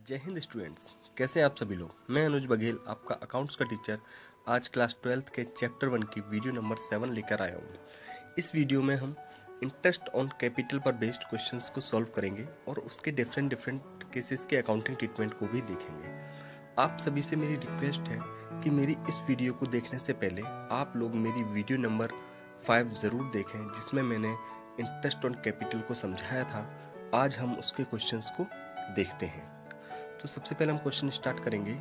जय हिंद स्टूडेंट्स, कैसे हैं आप सभी लोग। मैं अनुज बघेल, आपका अकाउंट्स का टीचर, आज क्लास 12th के चैप्टर 1 की वीडियो नंबर 7 लेकर आया हूँ। इस वीडियो में हम इंटरेस्ट ऑन कैपिटल पर बेस्ड क्वेश्चंस को सॉल्व करेंगे और उसके डिफरेंट केसेस के अकाउंटिंग ट्रीटमेंट को भी देखेंगे। आप सभी से मेरी रिक्वेस्ट है कि मेरी इस वीडियो को देखने से पहले आप लोग मेरी वीडियो नंबर 5 ज़रूर देखें, जिसमें मैंने इंटरेस्ट ऑन कैपिटल को समझाया था। आज हम उसके क्वेश्चंस को देखते हैं। तो सबसे पहले हम क्वेश्चन स्टार्ट करेंगे।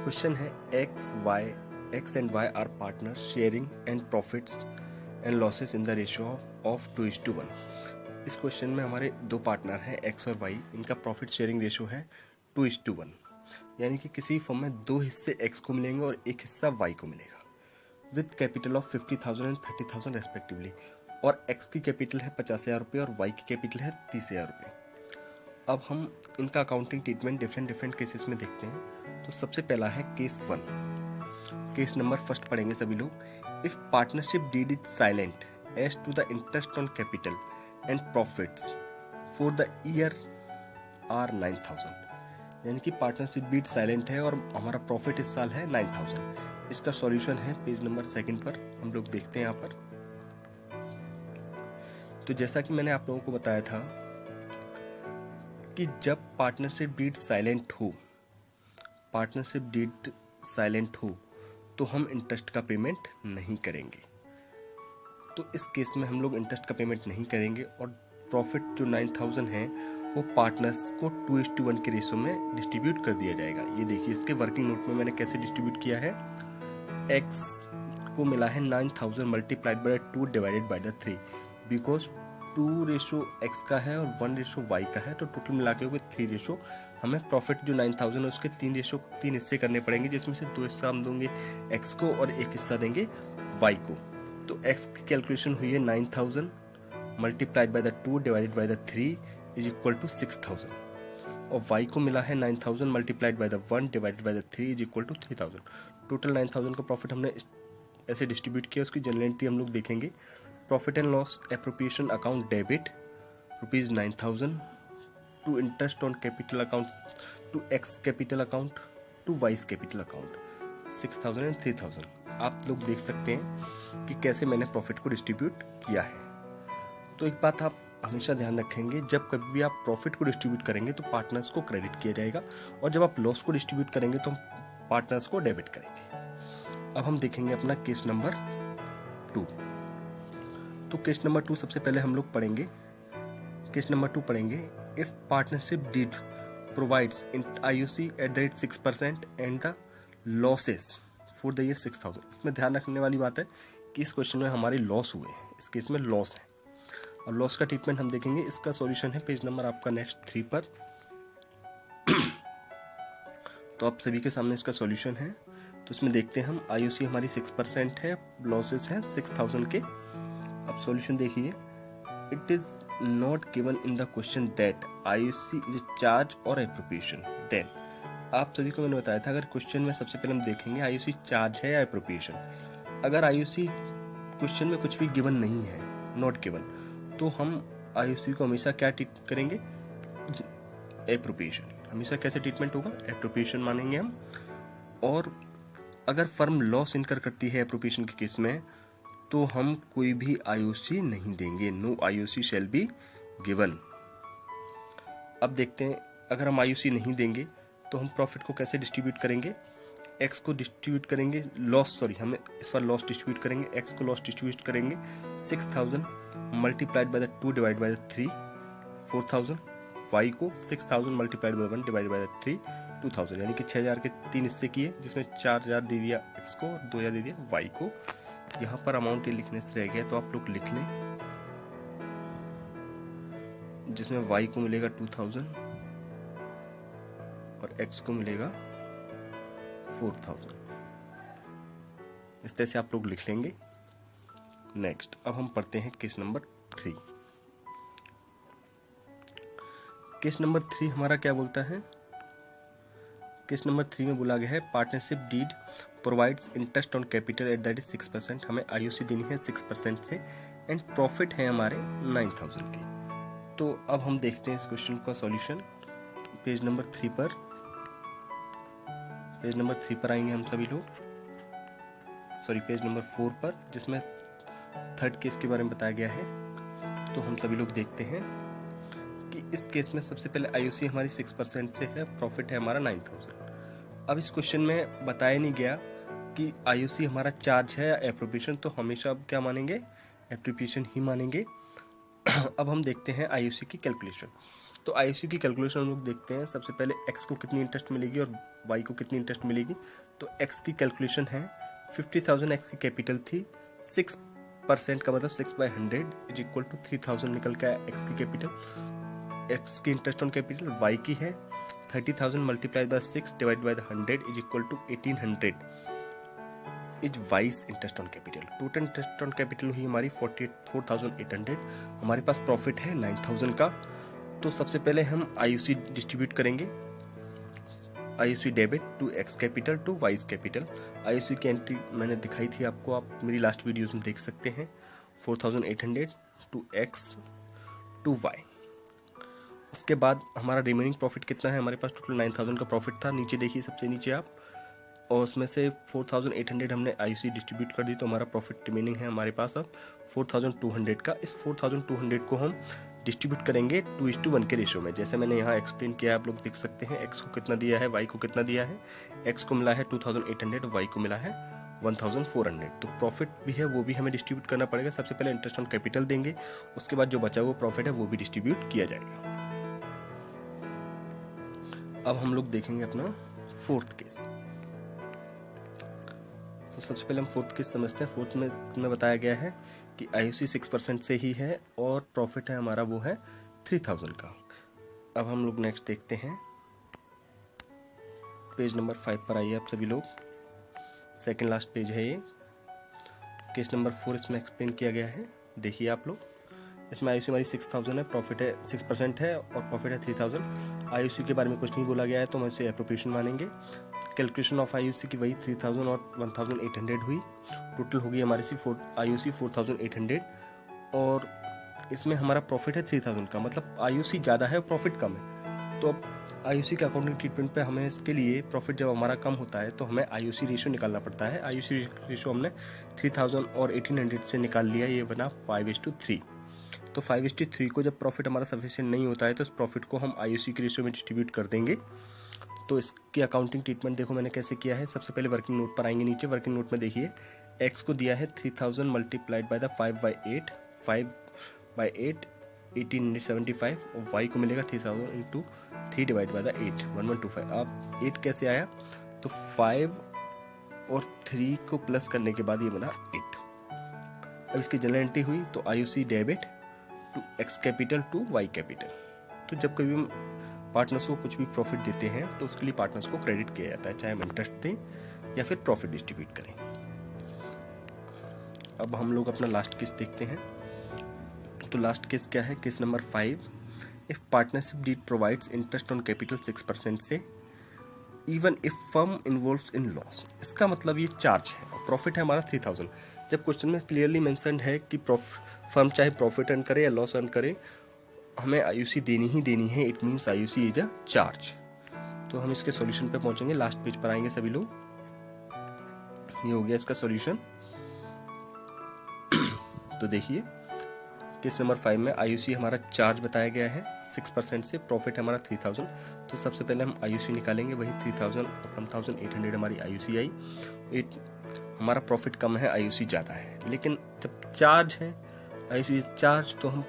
क्वेश्चन है X and Y are partner sharing and profits and losses in the ratio of 2:1। इस क्वेश्चन में हमारे दो पार्टनर हैं एक्स और वाई। इनका प्रॉफिट शेयरिंग रेशियो है 2:1, यानी कि किसी फर्म में दो हिस्से एक्स को मिलेंगे और एक हिस्सा वाई को मिलेगा, with capital of 50,000 and 30,000 respectively. और एक्स की कैपिटल है 50,000 रुपये और वाई की कैपिटल है 30,000 रुपये। अब हम इनका अकाउंटिंग ट्रीटमेंट डिफरेंट केसेस में देखते हैं। तो सबसे पहला है केस 1। केस नंबर फर्स्ट पढ़ेंगे सभी लोग। If partnership deed is silent as to the interest on capital and profits for the year are 9,000, यानी कि पार्टनरशिप डीड साइलेंट है और हमारा प्रॉफिट इस साल है 9,000। इसका सॉल्यूशन है पेज नंबर 2 पर, हम लोग देखते हैं यहाँ पर। तो जैसा कि मैंने आप लोगों को बताया था कि जब पार्टनरशिप डीड साइलेंट हो तो हम इंटरेस्ट का पेमेंट नहीं करेंगे। तो इस केस में हम लोग इंटरेस्ट का पेमेंट नहीं करेंगे और प्रॉफिट जो 9,000 है वो पार्टनर्स को 2:1 के रेशो में डिस्ट्रीब्यूट कर दिया जाएगा। ये देखिए, इसके वर्किंग नोट में मैंने कैसे डिस्ट्रीब्यूट किया है। एक्स को मिला है 9,000 multiplied bye 2 divided by the 3, because 2:x का है और 1:y का है, तो टोटल मिला के हुए 3 हमें प्रॉफिट जो 9,000 है उसके 3 हिस्से करने पड़ेंगे, जिसमें से 2 हिस्सा हम देंगे x को और 1 हिस्सा देंगे y को। तो x की कैलकुलेशन हुई है 9,000 multiplied by the 2 divided by the 3 is equal to 6,000, और y को मिला है 9,000 multiplied by the 1 divided by the 3 is equal to 3,000। Total 9,000 का प्रॉफिट हमने ऐसे डिस्ट्रीब्यूट किया। उसकी जनरल एंट्री हम लोग देखेंगे। Profit and loss appropriation account debit ₹9,000 to interest on capital account to X capital account to Y's capital account 6,000 and 3,000। आप लोग देख सकते हैं कि कैसे मैंने प्रॉफिट को डिस्ट्रीब्यूट किया है। तो एक बात आप हमेशा ध्यान रखेंगे, जब कभी भी आप प्रॉफिट को डिस्ट्रीब्यूट करेंगे तो पार्टनर्स को क्रेडिट किया जाएगा, और जब आप लॉस को डिस्ट्रीब्यूट करेंगे तो पार्टनर्स को डेबिट करेंगे। अब हम देखेंगे अपना केस नंबर 2। तो केस नंबर 2 सबसे पहले हम लोग पढ़ेंगे। केस नंबर 2 पढ़ेंगे। If partnership deed provides in IUC at the rate 6% and the losses for the year 6,000। इसमें ध्यान रखने वाली बात है कि इस क्वेश्चन में हमारे लॉस हुए हैं, इस केस में लॉस है, और लॉस का ट्रीटमेंट हम देखेंगे। इसका सॉल्यूशन है पेज नंबर आपका नेक्स्ट 3 पर। तो आप सभी के सामने इसका सॉल्यूशन है। तो इसमें देखते हैं हम, IUC हमारी 6% है, लॉसेस हैं 6,000 के। अब सॉल्यूशन देखिए। It is not given in the question that IUC is charge और एप्रोप्रिएशन। देन आप सभी को मैंने बताया था, अगर क्वेश्चन में सबसे पहले हम देखेंगे IUC चार्ज है या एप्रोप्रिएशन। अगर IUC क्वेश्चन में कुछ भी गिवन नहीं है, नॉट गिवन, तो हम IUC को हमेशा क्या ट्रीट करेंगे, एप्रोप्रिएशन। हमेशा कैसे ट्रीटमेंट होगा, एप्रोप्रिएशन मानेंगे हम। और अगर फर्म लॉस इनकर करती है एप्रोप्रिएशन के केस में, तो हम कोई भी IUC नहीं देंगे। No IUC shall be given. अब देखते हैं, अगर हम IUC नहीं देंगे तो हम प्रॉफिट को कैसे डिस्ट्रीब्यूट करेंगे। एक्स को डिस्ट्रीब्यूट करेंगे, हमें इस बार लॉस डिस्ट्रीब्यूट करेंगे। एक्स को लॉस डिस्ट्रीब्यूट करेंगे 6,000 multiplied by the 2 divide by the 3 4,000। Y को 6,000 multiplied by 1 divide by the 3 2,000, यानी कि 6,000 के 3 हिस्से किए, जिसमें 4,000 दे दिया एक्स को और 2,000 दे दिया वाई को। यहाँ पर अमाउंट ये लिखने से रह गया, तो आप लोग लिख लें, जिसमें y को मिलेगा 2,000 और x को मिलेगा 4,000। इस तरह से आप लोग लिख लेंगे। नेक्स्ट, अब हम पढ़ते हैं केस नंबर 3। केस नंबर 3 हमारा क्या बोलता है। केस नंबर 3 में बोला गया है, partnership deed provides interest on capital at that is 6%। हमें IUC देनी है 6% से, एंड प्रॉफिट है हमारे 9,000 के। तो अब हम देखते हैं इस क्वेश्चन का सॉल्यूशन। पेज नंबर 3 पर आएंगे हम सभी लोग, सॉरी पेज नंबर 4 पर, जिसमें थर्ड केस के बारे में बताया गया है। तो हम सभी लोग देखते हैं कि इस केस में सबसे पहले आईयूसी हमारी 6% से है, प्रॉफिट है हमारा 9000। अब इस क्वेश्चन में बताया नहीं गया कि आईयूसी हमारा चार्ज है या एप्रोप्रिएशन, तो हमेशा अब क्या मानेंगे, एप्रोप्रिएशन ही मानेंगे। अब हम देखते हैं आईयूसी की कैलकुलेशन। तो आईयूसी की कैलकुलेशन हम लोग देखते हैं। सबसे पहले एक्स को कितनी इंटरेस्ट मिलेगी और वाई को कितनी इंटरेस्ट मिलेगी। तो एक्स की कैलकुलेशन है 50,000 एक्स की कैपिटल थी, 6% का मतलब 6/100 इज इक्वल टू 3000 निकल के आया एक्स की कैपिटल। एक्स की इंटरेस्ट ऑन कैपिटल वाई की है 30,000 multiplied by 6 divide by 100 is equal to 1800 is Y's interest on capital. Total interest on capital हुई हमारी 44,800। हमारे पास प्रॉफिट है 9,000 का। तो सबसे पहले हम आईयूसी डिस्ट्रीब्यूट करेंगे, IUC debit to X capital to Y's capital. IUC की एंट्री मैंने दिखाई थी आपको, आप मेरी लास्ट वीडियोस में देख सकते हैं। 4,800 टू एक्स टू वाई। उसके बाद हमारा रिमेनिंग प्रॉफिट कितना है, हमारे पास टोटल 9,000 का प्रॉफिट था। नीचे देखिए सबसे नीचे आप, और उसमें से 4,800 हमने आईयूसी डिस्ट्रीब्यूट कर दी, तो हमारा प्रॉफिट रिमेनिंग है हमारे पास अब 4,200 का। इस 4,200 को हम डिस्ट्रीब्यूट करेंगे 2:1 के रेशियो में। जैसे मैंने यहाँ एक्सप्लेन किया, आप लोग देख सकते हैं एक्स को कितना दिया है, वाई को कितना दिया है। एक्स को मिला है 2,800, वाई को मिला है 1,400। तो प्रॉफिट भी है वो भी हमें डिस्ट्रीब्यूट करना पड़ेगा। सबसे पहले इंटरेस्ट ऑन कैपिटल देंगे, उसके बाद जो बचा हुआ प्रॉफिट है वो भी डिस्ट्रीब्यूट किया जाएगा। अब हम लोग देखेंगे अपना फोर्थ केस। तो सबसे पहले हम फोर्थ केस समझते हैं। फोर्थ में बताया गया है कि आईयूसी 6% से ही है और प्रॉफिट है हमारा वो है 3,000 का। अब हम लोग नेक्स्ट देखते हैं, पेज नंबर 5 पर आइए आप सभी लोग, सेकंड लास्ट पेज है ये। केस नंबर 4 इसमें एक्सप्लेन किया गया है, देखिए आप लोग। इसमें आईयूसी हमारी 6,000 है, प्रॉफिट है 6% है और प्रॉफिट है 3,000। आईयूसी के बारे में कुछ नहीं बोला गया है तो हम इसे एप्रोप्रिएशन मानेंगे। कैलकुलेशन ऑफ आईयूसी की वही 3,000 और 1,800 हुई। टोटल होगी हमारी आईयूसी 4,800 और इसमें हमारा प्रॉफिट है 3,000 का, मतलब आईयूसी ज़्यादा है और प्रॉफिट कम है। तो अब आईयूसी के अकाउंटिंग ट्रीटमेंट पे हमें इसके लिए प्रॉफिट जब हमारा कम होता है तो हमें आईयूसी रेशियो निकालना पड़ता है। आईयूसी रेशियो हमने 3,000 और 1,800 से निकाल लिया, ये बना 5:3। तो 5:3 को जब प्रॉफिट हमारा सफिशिएंट नहीं होता है तो इस प्रॉफिट को हम आईयूसी के रेशियो में डिस्ट्रीब्यूट कर देंगे। तो इसकी अकाउंटिंग ट्रीटमेंट देखो मैंने कैसे किया है। सबसे पहले वर्किंग नोट पर आएंगे। नीचे वर्किंग नोट में देखिए एक्स को दिया है 3,000 मल्टीप्लाइड बाय द 5/8 1875 और वाई को मिलेगा 3,000 इंटू 3 डिवाइड बाय द 8 1125। अब 8 कैसे आया, तो 5 और 3 को प्लस करने के बाद ये बना 8। अब इसकी जनरल एंट्री हुई तो IUC debit to X capital to Y capital. तो जब कभी हम पार्टनर्स को कुछ भी प्रॉफिट देते हैं तो उसके लिए पार्टनर्स को क्रेडिट किया जाता है, चाहे हम इंटरेस्ट दें या फिर प्रॉफिट डिस्ट्रीब्यूट करें। अब हम लोग अपना लास्ट केस देखते हैं। तो लास्ट केस क्या है, case number 5। If partnership deed provides interest on capital 6% से even if firm involves in loss. इसका मतलब ये चार्ज है और प्रॉफिट है हमारा 3,000। जब क्वेश्चन में क्लियरली मेंशन्ड है कि फर्म चाहे प्रॉफिट अर्न करे या लॉस अर्न करे, हमें आईयूसी देनी ही देनी है। It means IUC is a charge. तो हम इसके सॉल्यूशन पे पहुंचेंगे, लास्ट पेज पर आएंगे सभी लोग। ये हो गया इसका सॉल्यूशन। तो देखिए केस नंबर 5 में आईयूसी हमारा चार्ज बताया गया है 6% से, प्रॉफिट हमारा 3,000। तो सबसे पहले हम आईयूसी निकालेंगे, वही 3,000 और 1,800 हमारी आईयूसी आई। हमारा प्रॉफिट कम है, आईयूसी ज़्यादा है, लेकिन जब चार्ज है आईयूसी चार्ज तो हम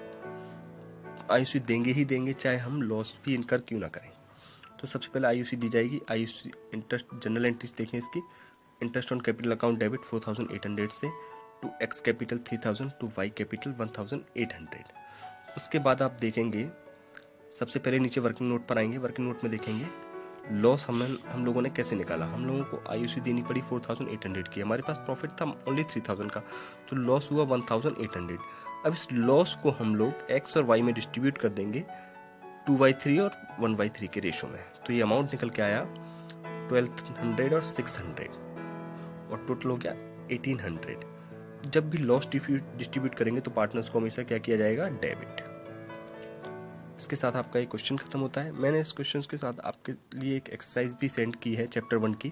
आईयूसी देंगे ही देंगे, चाहे हम लॉस भी इनकर क्यों ना करें। तो सबसे पहले आईयूसी दी जाएगी। आईयूसी इंटरेस्ट जनरल एंट्रीज देखें इसकी। Interest on capital account debit 4,800 से to X capital 3,000 to Y capital 1,800। उसके बाद आप देखेंगे सबसे पहले नीचे वर्किंग नोट पर आएंगे। वर्किंग नोट में देखेंगे लॉस हम लोगों ने कैसे निकाला। हम लोगों को आईयूसी देनी पड़ी 4,800 की, हमारे पास प्रॉफिट था ओनली 3,000 का, तो लॉस हुआ 1,800। अब इस लॉस को हम लोग एक्स और वाई में डिस्ट्रीब्यूट कर देंगे 2/3 और 1/3 के रेशो में। तो ये अमाउंट निकल के आया 1,200 और 600 और टोटल हो गया 1,800। जब भी लॉस डिस्ट्रीब्यूट करेंगे तो पार्टनर्स को हमेशा क्या किया जाएगा, डेबिट। इसके साथ आपका एक क्वेश्चन खत्म होता है। मैंने इस क्वेश्चन के साथ आपके लिए एक एक्सरसाइज भी सेंड की है चैप्टर 1 की।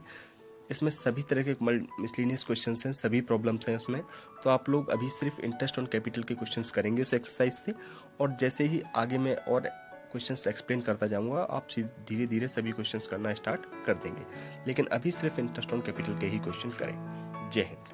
इसमें सभी तरह के मिसलिनियस क्वेश्चंस हैं, सभी प्रॉब्लम्स हैं उसमें। तो आप लोग अभी सिर्फ इंटरेस्ट ऑन कैपिटल के क्वेश्चंस करेंगे उस एक्सरसाइज से, और जैसे ही आगे मैं और क्वेश्चंस एक्सप्लेन करता जाऊंगा आप धीरे धीरे सभी क्वेश्चंस करना स्टार्ट कर देंगे। लेकिन अभी सिर्फ इंटरेस्ट ऑन कैपिटल के ही क्वेश्चन करें। जय हिंद।